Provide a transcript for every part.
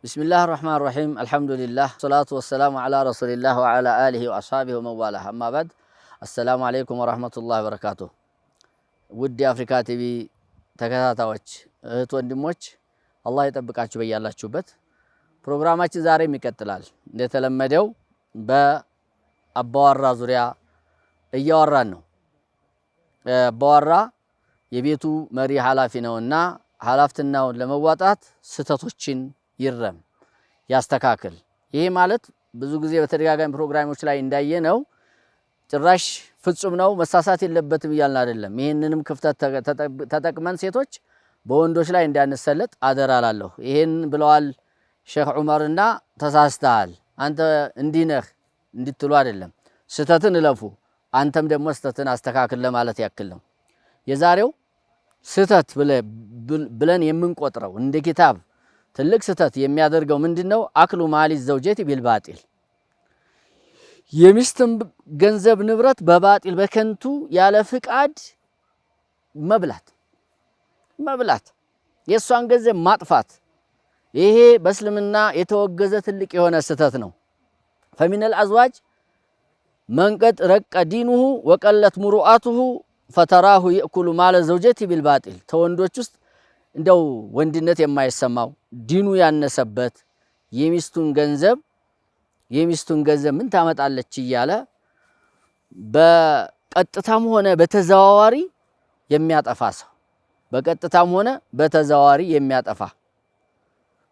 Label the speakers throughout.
Speaker 1: بسم الله الرحمن الرحيم الحمد لله والصلاة والسلام على رسول الله وعلى آله وأصحابه ومن والاه أما بعد السلام عليكم ورحمة الله وبركاته ودي أفريكا تي في ተከታታዮች እህት ወንድሞች አላህ ይጠብቃችሁ በያላችሁበት ፕሮግራማችን ዛሬም ይቀጥላል እንደተለመደው በአባወራ ዙሪያ እያወራን ነው አባወራ የቤቱ መሪ ኃላፊ ነውና ኃላፊነቱን ለመዋጣት ስተቶችን ይረም ያስተካክል ይሄ ማለት ብዙ ጊዜ በተደጋጋሚ ፕሮግራሞች ላይ እንዳየነው ጭራሽ ፍጹም ነው መሳሳት የለበትም ይያልን አይደለም ይሄንንም ክፍተት ተጠቅመን ሴቶች በወንዶች ላይ እንዳንሰለጥ አደራላለሁ ይሄን ብለዋል ሼክ ዑመርና ተሳስተሃል አንተ እንዲነህ እንድትሉ አይደለም ስተትን ለፉ አንተም ደግሞ ስተትን አስተካክል ለማለት ያክል ነው የዛሬው ስተት ብለን የምንቆጥረው እንደ ኪታብ ትልቅ ስተት የሚያደርገው ምንድነው አክሉ ማሊ ዘውጀቲ ቢልባጢል የሚስትም ገንዘብ ንብረት በባጢል በከንቱ ያለ ፍቃድ መብላት የሷን ገንዘብ ማጥፋት ይሄ በእስልምና የተወገዘ ትልቅ የሆነ ስተት ነው فمن الازواج من قد رق دينه وقلت مروءاته فتراه ياكل مال زوجته بالباطل ተወንዶች ውስጥ እንደው ወንድነት የማይሰማው ዲኑ ያነሰበት የሚስቱን ገንዘብ ምን ታመጣለች ይያለ በቀጥታም ሆነ በተዛዋዋሪ የሚያጠፋ ሰው በቀጥታም ሆነ በተዛዋዋሪ የሚያጠፋ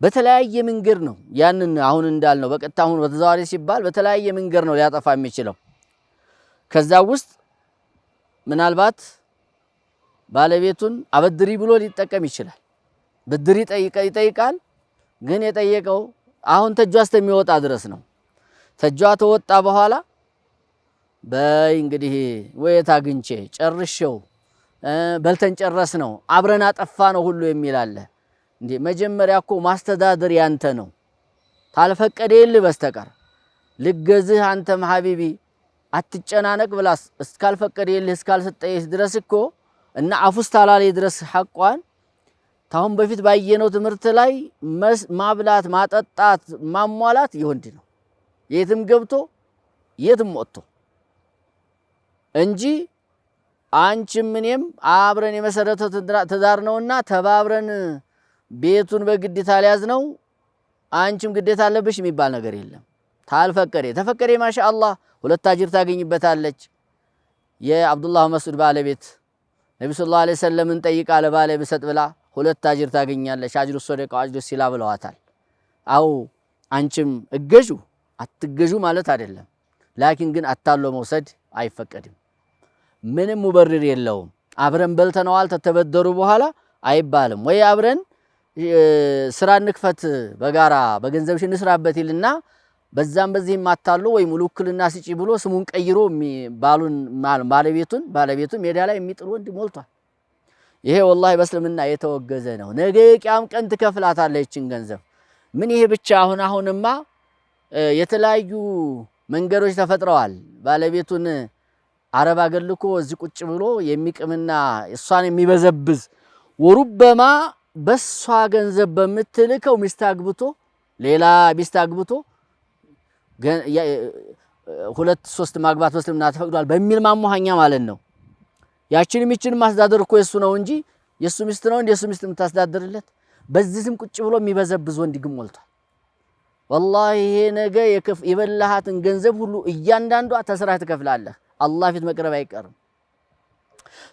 Speaker 1: በተለያየ መንገድ ነው ያንን አሁን እንዳልነው በቀጥታም ሆነ በተዛዋሪ ሲባል በተለያየ መንገድ ነው ሊያጠፋ የሚችለው ከዛ ውስጥ ምናልባት ባለቤቱን አበድሪ ብሎ ሊጠቀም ይችላል ብድሪ ይጠይቃል ግን የጠየቀው አሁን ተጇስ የሚወጣ ድረስ ነው ተጇ ተወጣ በኋላ በይ እንግዲህ ወይታ ግንቼ ጨርሼው በልተን ጨረስ ነው አብረን አጠፋ ነው ሁሉ የሚላለ እንዴ መጀመሪያኮ ማስተዳደር ያንተ ነው ታልፈቀደልህ በስተቀር ልገዝህ አንተም ሐቢቢ አትጨናነቅ ብላስ እስካልፈቀደልህ እስካልሰጠይህ ድረስ እኮ እና አፉስታላሌ ድረስ ሐቋን ታሁን በፊት ባየነው ትምርት ላይ ማብላት ማጠጣት ማሟላት ይወንድ ነው የትም ገብቶ የትም ወጥቶ እንጂ አንቺም እኔም አብረን የመሰረተው ትዳር ነውና ተባብረን ቤቱን በግዴታ ሊያዝ ነው አንቺም ግዴታ አለብሽ የሚባል ነገር የለም ተፈቀደ ማሻአላህ ሁለት አጅር ታገኝበታለች የአብዱላህ መስዑድ ባለቤት ነብዩ ሰለላሁ ዐለይሂ ወሰለም ጠይቃ ለባለ በሰጥ ብላ ሁለት አጅር ታገኛለሽ አጅሩ ሰደቃ አጅሩ ሲላ ብለዋታል አው አንቺም እገጁ አትገጁ ማለት አይደለም ላኪን ግን አታሎ መውሰድ አይፈቀድም ምንም ሙበርር የለውም አብረን በልተናል ተተበደሩ በኋላ አይባልም ወይ አብረን ስራ እንክፈት በጋራ በገንዘብሽ እንስራበት ይልና በዛም በዚህም አታሎ ወይ ሙሉክልና ሲጪ ብሎ ስሙን ቀይሮ ባሉን ባለቤቱን ሜዳ ላይ የሚጥል ወንድ ሞልቷል ይሄ ወላሂ በእስልምና የተወገዘ ነው ነገ የቂያም ቀን ትከፍላታለችን ገንዘብ ምን ይሄ ብቻ አሁንማ የተለያዩ መንገዶች ተፈጥረዋል ባለቤቱን አረብ አገልኮ እዚህ ቁጭ ብሎ የሚቅምና እሷን የሚበዘብዝ ወሩበማ በሷ ገንዘብ በመትልከው ሚስታግብቶ ሌላ ሚስታግብቶ ሁለት ሶስት ማግባት በእስልምና ተፈቅዷል በሚል ማሞሃኛ ማለት ነው ያቺንም ይቺንም ማስተዳደር እኮ የሱ ነው እንጂ የሱ ሚስት ነው እንደ የሱ ሚስት የምታስተዳድርለት በዚህም ቁጭ ብሎ የሚበዘብዝ ወንድ ግን ሞልቷል والله ይሄ ነገ የበላሃትን ገንዘብ ሁሉ እያንዳንዷ ተስራህ ትከፍላለህ አላህ ፊት መቅረብ አይቀርም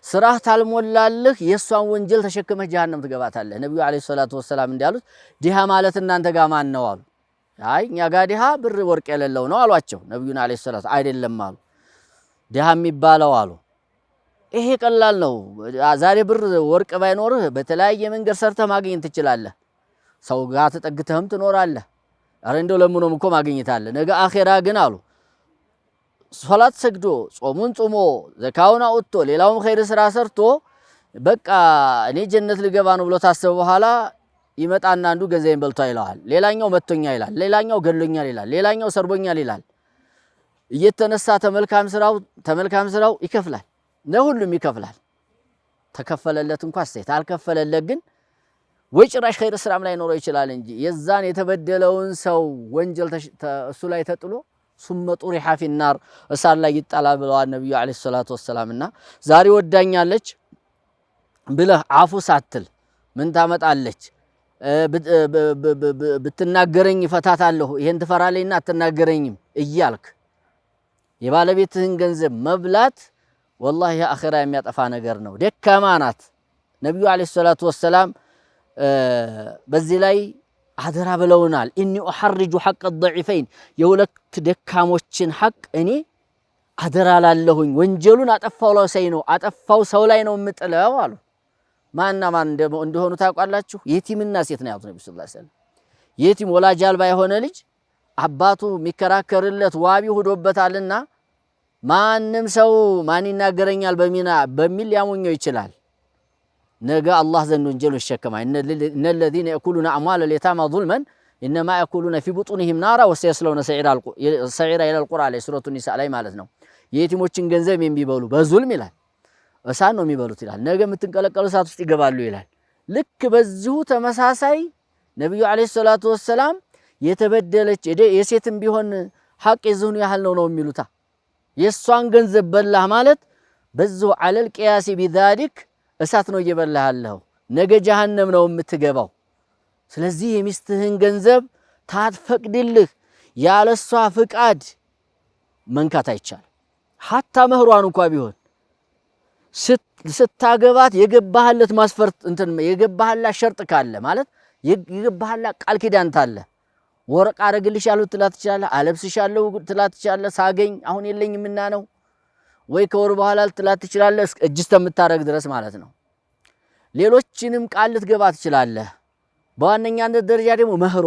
Speaker 1: ስራህ ታልሞላልህ የሷን ወንጀል ተሸክመህ ጀሃነም ትገባታለህ ነብዩ አለይሂ ሰላቱ ወሰለም እንዲያሉት ዲሃ ማለት እናንተ ጋር ማን ነው አሉ አይ እኛ ጋር ዲሃ ብር ወርቅ የሌለው ነው አሏቸው ነብዩና አለይሂ ሰላቱ አይደለም አሉ ዲሃ የሚባለው አሉ ይሄ ቀላል ነው ዛሬ ብር ወርቅ ባይኖርህ በተለያየ መንገድ ሰርተህ ማግኘት ትችላለህ ሰው ጋር ተጠግተህም ትኖራለህ አረ እንደው ለምኖም እኮ ማግኘት አለ ነገ አኺራ ግን አሉ ሶላት ሰግዶ ጾሙን ጾሞ ዘካውን አውጥቶ ሌላውም ኸይር ስራ ሰርቶ በቃ እኔ ጀነት ልገባ ነው ብሎ ታሰበ በኋላ ይመጣና አንዱ ገንዘቤን በልቶ ይላል ሌላኛው መጥቶኛ ይላል ሌላኛው ገድሎኛል ይላል ሌላኛው ሰርቦኛል ይላል እየተነሳ ተመልካም ስራው ይከፍላል ለሁሉም ይከፍላል ተከፈለለት እንኳን ሰይት አልከፈለለት ግን ወይ ጭራሽ ኸይር ስራም ላይ ኖረው ይችላል እንጂ የዛን የተበደለውን ሰው ወንጀል እሱ ላይ ተጥሎ ሱመ ጡሪሐ ፊናር እሳት ላይ ይጣላል ብለዋል ነብዩ አለይሂ ሰላቱ ወሰላም። እና ዛሬ ወዳኛለች ብለህ አፉ ሳትል ምን ታመጣለች? ብትናገረኝ እፈታታለሁ፣ ይሄን ትፈራለኝና አትናገረኝም እያልክ የባለቤትህን ገንዘብ መብላት ወላሂ አኺራ የሚያጠፋ ነገር ነው። ደካማ ናት። ነብዩ አለይሂ ሰላቱ ወሰላም በዚህ ላይ አደራ ብለውናል። ኢኒ ኡሐርጁ ሐቅ الضعيفين የሁለት ደካሞችን ሐቅ እኔ አደራ ላለሁኝ። ወንጀሉን አጠፋው ሰው ላይ ነው የምጥለው አሉ። ማንና ማን እንደሆኑ ታውቃላችሁ? የቲምና ሴት ነው ያሉት ነብዩ ሰለላሁ ዐለይሂ ወሰለም። የቲም ወላጅ አልባ የሆነ ልጅ አባቱ የሚከራከርለት ዋቢ ሆዶበታልና ማንም ሰው ማን ይናገረኛል በሚል ሊያሞኘው ይችላል። ነገ አላህ ዘንድ ወንጀሉን ይሸከማል። እነለዚነ የእኩሉነ አምዋለ ልየታማ ዙልመን ኢነማ የእኩሉነ ፊ ቡጡኒሂም ናራ ወሰየስለውነ ሰዒራ ይላል ቁርአን ላይ ሱረቱ ኒሳ ላይ ማለት ነው። የየቲሞችን ገንዘብ የሚበሉ በዙልም ይላል እሳት ነው የሚበሉት ይላል። ነገ የምትንቀለቀሉ እሳት ውስጥ ይገባሉ ይላል። ልክ በዚሁ ተመሳሳይ ነብዩ አለይሂ ሰላቱ ወሰላም የተበደለች የሴትም ቢሆን ሐቅ የዝኑ ያህል ነው የሚሉታ። የሷን ገንዘብ በላህ ማለት በዚሁ አለል ቂያሲ ቢዛሊክ እሳት ነው እየበላህ ያለኸው፣ ነገ ጀሃነም ነው የምትገባው። ስለዚህ የሚስትህን ገንዘብ ታትፈቅድልህ ያለሷ ፍቃድ መንካት አይቻልም። ሐታ መህሯን እንኳን ቢሆን ስታገባት የገባህለት ማስፈርት የገባህላት ሸርጥ ካለ ማለት የገባህላት ቃል ኪዳን ታለ ወርቅ አረግልሻለሁ ትላት ትችላለህ፣ አለብስሻለሁ ትላት ትችላለህ። ሳገኝ አሁን የለኝምና ነው ወይ ከወር በኋላ ትላት ትችላለህ፣ እጅ እስከምታረግ ድረስ ማለት ነው። ሌሎችንም ቃል ልትገባ ትችላለህ። በዋነኛነት ደረጃ ደግሞ መህሯ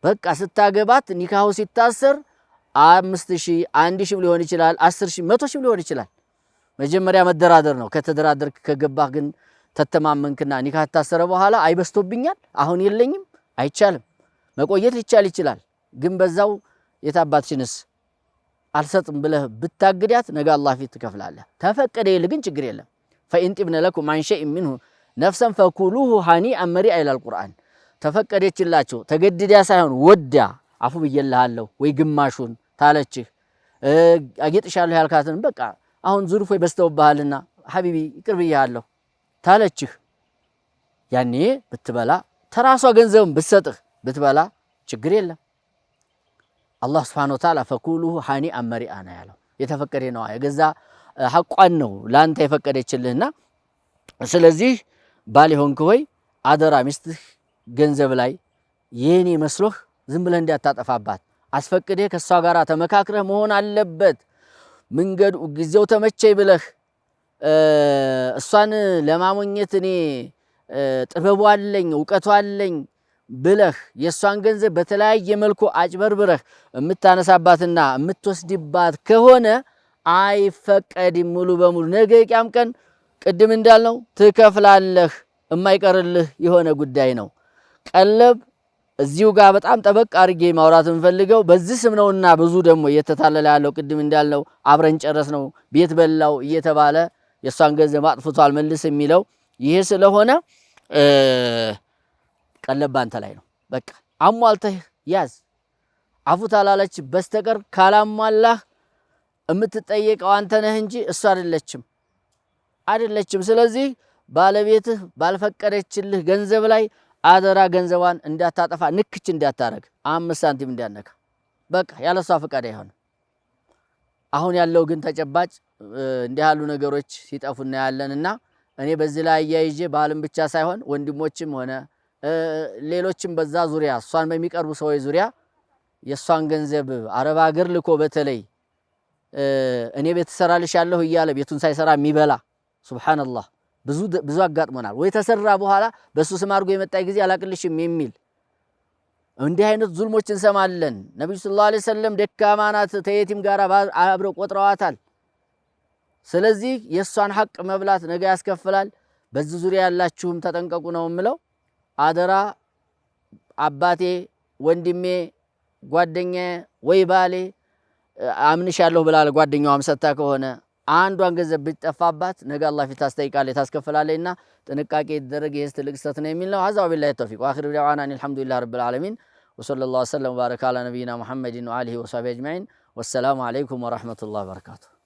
Speaker 1: በቃ ስታገባት ኒካሁ ሲታሰር 5000 1000 ሊሆን ይችላል፣ 10000 100000 ሊሆን ይችላል። መጀመሪያ መደራደር ነው። ከተደራደርክ ከገባህ ግን ተተማመንክና ኒካህ ታሰረ በኋላ አይበስቶብኛል አሁን የለኝም አይቻልም። መቆየት ሊቻል ይችላል፣ ግን በዛው የታባትሽንስ አልሰጥም ብለህ ብታግዳት ነገ አላህ ፊት ትከፍላለህ። ተፈቀደ ይል ግን ችግር የለም። ፈኢን ጢብነ ለኩም አን ሸይእ ሚንሁ ነፍሰን ፈኩሉሁ ሃኒአን መሪአ ይላል ቁርአን። ተፈቀደችላችሁ ተገድዳ ሳይሆን ወዳ አፉ ብዬልሃለሁ ወይ ግማሹን ታለችህ አጌጥሻለሁ ያልካትን በቃ አሁን ዙርፎ በስተውብሃልና ሐቢቢ ይቅር ብያለሁ ታለችህ ያኔ ብትበላ ተራሷ ገንዘብን ብትሰጥህ ብትበላ ችግር የለም። አላህ ሱብሓነሁ ወተዓላ ፈኩሉሁ ሃኒአን መሪአ ነው ያለው። የተፈቀደ ነው የገዛ ሐቋን ነው ላንተ የፈቀደችልህና ስለዚህ ባል ሆንክ ሆይ አደራ ሚስትህ ገንዘብ ላይ የኔ መስሎህ ዝም ብለህ እንዳታጠፋባት አስፈቅደህ ከሷ ጋራ ተመካክረህ መሆን አለበት። መንገዱ ጊዜው ተመቸኝ ብለህ እሷን ለማሞኘት እኔ ጥበቡ አለኝ እውቀቱ አለኝ ብለህ የሷን ገንዘብ በተለያየ መልኩ አጭበርብረህ የምታነሳባትና የምትወስድባት ከሆነ አይፈቀድም ሙሉ በሙሉ። ነገ ቂያም ቀን ቅድም እንዳልነው ትከፍላለህ፣ የማይቀርልህ የሆነ ጉዳይ ነው። ቀለብ እዚሁ ጋር በጣም ጠበቅ አድርጌ ማውራት እንፈልገው በዚህ ስም ነውና ብዙ ደግሞ እየተታለለ ያለው ቅድም እንዳልነው አብረን ጨረስ ነው ቤት በላው እየተባለ የሷን ገንዘብ አጥፍቷል መልስ የሚለው ይሄ ስለሆነ ቀለብ አንተ ላይ ነው። በቃ አሟልተህ ያዝ። አፉ ታላለች በስተቀር ካላሟላህ የምትጠየቀው አንተ ነህ እንጂ እሷ አይደለችም። ስለዚህ ባለቤትህ ባልፈቀደችልህ ገንዘብ ላይ አደራ ገንዘቧን እንዳታጠፋ፣ ንክች እንዳታረግ፣ 5 ሳንቲም እንዳነካ በቃ ያለሷ ፈቃድ አይሆንም። አሁን ያለው ግን ተጨባጭ እንዲህ ያሉ ነገሮች ሲጠፉ እናያለንና እኔ በዚህ ላይ አያይዤ ባልም ብቻ ሳይሆን ወንድሞችም ሆነ ሌሎችም በዛ ዙሪያ እሷን በሚቀርቡ ሰዎች ዙሪያ የሷን ገንዘብ አረብ ሀገር ልኮ በተለይ እኔ ቤት ሰራልሻለሁ እያለ ቤቱን ሳይሰራ የሚበላ ሱብሃንአላህ ብዙ አጋጥሞናል። ወይ ተሰራ በኋላ በሱ ስም አድርጎ የመጣ ጊዜ አላቅልሽም የሚል እንዲህ አይነት ዙልሞች እንሰማለን። ነብዩ ሰለላሁ ዐለይሂ ወሰለም ደካማ ናት ተየቲም ጋር አብረው ቆጥረዋታል። ስለዚህ የሷን ሐቅ መብላት ነገ ያስከፍላል። በዚህ ዙሪያ ያላችሁም ተጠንቀቁ ነው የምለው። አደራ አባቴ፣ ወንድሜ፣ ጓደኛዬ ወይ ባሌ አምንሻለሁ ብላ ጓደኛዋም ሰታ ከሆነ አንዷን ገንዘብ ብትጠፋባት ነገ አላህ ፊት ታስጠይቃለች ታስከፍላለችና ጥንቃቄ ይደረግ። ይሄስ ትልቅ ስህተት ነው የሚል ነው። አዛው ቢላሂ ተውፊቅ ወአኺሩ ዳዕዋና አልሐምዱሊላሂ ረቢል ዓለሚን ወሰለላሁ ዐለ ወሰለም ወባረከ ዐላ ነቢይና ሙሐመድን ወአሊሂ ወሰሐቢሂ አጅመዒን ወሰላሙ ዐለይኩም ወረሕመቱላሂ ወበረካቱሁ።